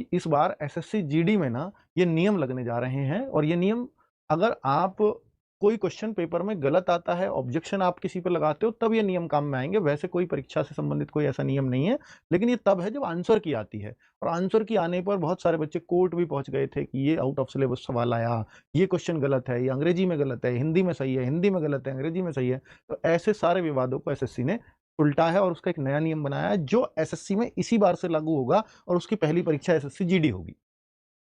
कि इस बार SSC GD में ना ये नियम लगने जा रहे हैं और ये नियम अगर आप कोई क्वेश्चन पेपर में गलत आता है, ऑब्जेक्शन आप किसी पे लगाते हो तब ये नियम काम में आएँगे, वैसे कोई परीक्षा से संबंधित कोई ऐसा नियम नहीं है। लेकिन ये तब है जब आंसर की आती है और आंसर की आने पर बहुत सारे बच्चे कोर्ट भी पहुँच गए थे कि ये आउट ऑफ सिलेबस सवाल आया, ये क्वेश्चन गलत है, ये अंग्रेजी में गलत है, हिंदी में सही है, हिंदी में गलत है, अंग्रेजी में सही है। तो ऐसे सारे विवादों को एसएससी ने उल्टा है और उसका एक नया नियम बनाया है जो एसएससी में इसी बार से लागू होगा और उसकी पहली परीक्षा एसएससी जीडी होगी।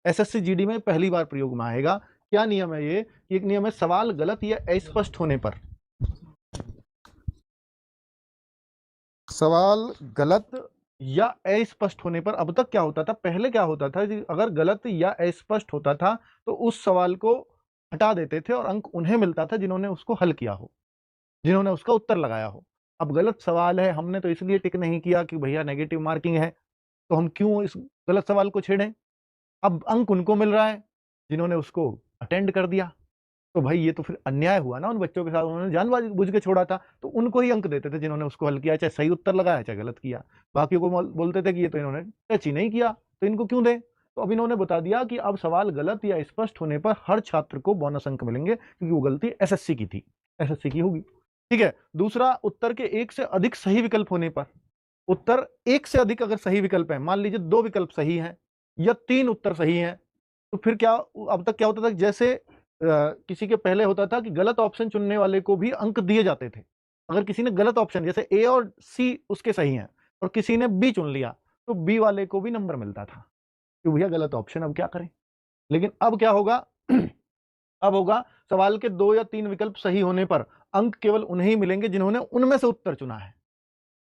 एसएससी जीडी में पहली बार प्रयोग में आएगा। क्या नियम है ये? एक नियम है सवाल गलत या अस्पष्ट होने पर। सवाल गलत या अस्पष्ट होने पर अब तक क्या होता था? पहले क्या होता था कि अगर गलत या अस्पष्ट होता था तो उस सवाल को हटा देते थे और अंक उन्हें मिलता था जिन्होंने उसको हल किया हो, जिन्होंने उसका उत्तर लगाया हो। अब गलत सवाल है, हमने तो इसलिए टिक नहीं किया कि भैया नेगेटिव मार्किंग है, तो हम क्यों इस गलत सवाल को छेड़ें? अब अंक उनको मिल रहा है जिन्होंने उसको अटेंड कर दिया। तो भाई ये तो फिर अन्याय हुआ ना उन बच्चों के साथ, उन्होंने जानबूझ के छोड़ा था, तो उनको ही अंक देते थे जिन्होंने उसको हल किया, चाहे सही उत्तर लगाया, चाहे गलत किया। बाकियों को बोलते थे कि ये तो इन्होंने टच ही नहीं किया, तो इनको क्यों दें? तो अब इन्होंने बता दिया कि अब सवाल गलत या स्पष्ट होने पर हर छात्र को बोनस अंक मिलेंगे क्योंकि वो गलती एसएससी की थी, एसएससी की होगी। ठीक है, दूसरा उत्तर के एक से अधिक सही विकल्प होने पर, उत्तर एक से अधिक अगर सही विकल्प है, मान लीजिए 2 विकल्प सही हैं या 3 उत्तर सही हैं, तो फिर क्या अब तक क्या होता था जैसे किसी के पहले होता था कि गलत ऑप्शन चुनने वाले को भी अंक दिए जाते थे। अगर किसी ने गलत ऑप्शन जैसे ए और सी उसके सही हैं और किसी ने बी चुन लिया, तो बी वाले को भी नंबर मिलता था कि भैया गलत ऑप्शन अब क्या करें? लेकिन अब क्या होगा? अब होगा सवाल के 2 या 3 विकल्प सही होने पर अंक केवल उन्हें ही मिलेंगे जिन्होंने उनमें से उत्तर चुना है।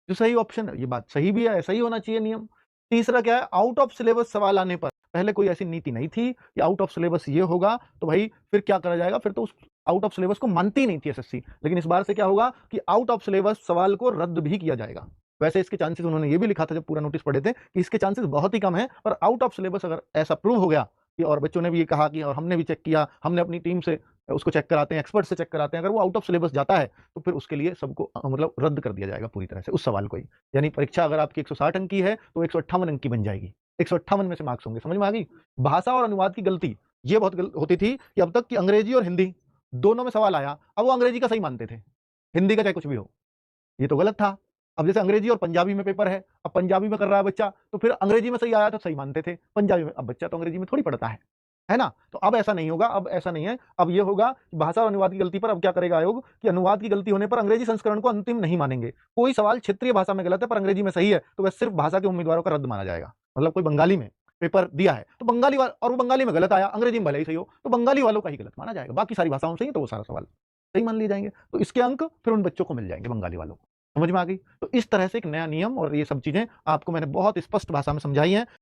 जो सही ऑप्शन है, ये बात सही भी है, ऐसा ही होना चाहिए नियम। तीसरा क्या है? आउट ऑफ सिलेबस सवाल आने पर, पहले कोई ऐसी नीति नहीं थी कि आउट ऑफ सिलेबस ये होगा, तो भाई फिर क्या करा जाएगा? फिर तो उस आउट ऑफ सिलेबस को मानती ही नहीं थी एसएससी। लेकिन इस बार से क्या होगा कि आउट ऑफ सिलेबस सवाल को रद्द भी किया जाएगा। वैसे इसके चांसेस उन्होंने ये भी लिखा था जब पूरा नोटिस पढ़े थे कि इसके चांसेस बहुत ही कम है, पर आउट ऑफ सिलेबस अगर ऐसा प्रूव हो गया कि और बच्चों ने भी ये कहा कि और हमने भी चेक किया, हमने अपनी टीम से उसको चेक कराते हैं, एक्सपर्ट से चेक कराते हैं, अगर वो आउट ऑफ सिलेबस जाता है, तो फिर उसके लिए सबको मतलब रद्द कर दिया जाएगा पूरी तरह से उस सवाल को ही। यानी परीक्षा अगर आपकी 160 अंक की है, तो 158 अंक की बन जाएगी। 158 में से मार्क्स होंगे, समझ में आ गई? भाषा और अनुवाद की गलती, ये बहुत होती थी कि अब तक की अंग्रेजी और हिंदी दोनों में सवाल आया, अब वो अंग्रेजी का सही मानते थे, हिंदी का चाहे कुछ भी हो। ये तो गलत था। अब जैसे अंग्रेजी और पंजाबी में पेपर है, अब पंजाबी में कर रहा है बच्चा, तो फिर अंग्रेजी में सही आया तो सही मानते थे, पंजाबी में अब बच्चा तो अंग्रेजी में थोड़ी पढ़ता है ना? तो अब ऐसा नहीं होगा, अब ऐसा नहीं है, अब ये होगा कि भाषा और अनुवाद की गलती पर अब क्या करेगा आयोग कि अनुवाद की गलती होने पर अंग्रेजी संस्करण को अंतिम नहीं मानेंगे। कोई सवाल क्षेत्रीय भाषा में गलत है पर अंग्रेजी में सही है, तो वह सिर्फ भाषा के उम्मीदवारों का रद्द माना जाएगा। मतलब कोई बंगाली में पेपर दिया है, तो बंगाली वाला और वो बंगाली में गलत आया, अंग्रेजी में भले ही सही हो, तो बंगाली वालों का ही गलत माना जाएगा। बाकी सारी भाषाओं से ही तो वो सारा सवाल सही मान लिए जाएंगे। तो इसके अंक फिर उन बच्चों को मिल जाएंगे, बंगाली वालों को। समझ में आ गई? तो इस तरह से एक नया नियम और ये सब चीजें आपको मैंने बहुत स्पष्ट भाषा में समझाई हैं।